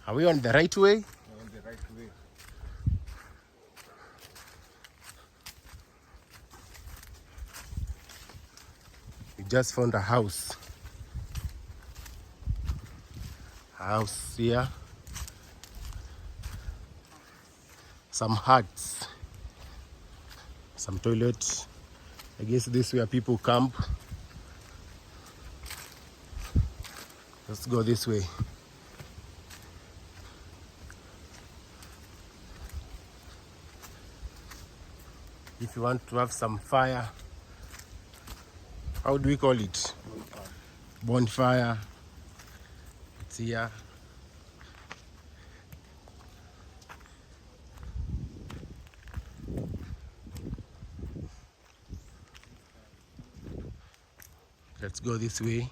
Are we on the right way? We're on the right way. We just found a house. House here. Some huts. Some toilets. I guess this is where people camp. Let's go this way. If you want to have some fire, how do we call it? Bonfire. It's here. Let's go this way.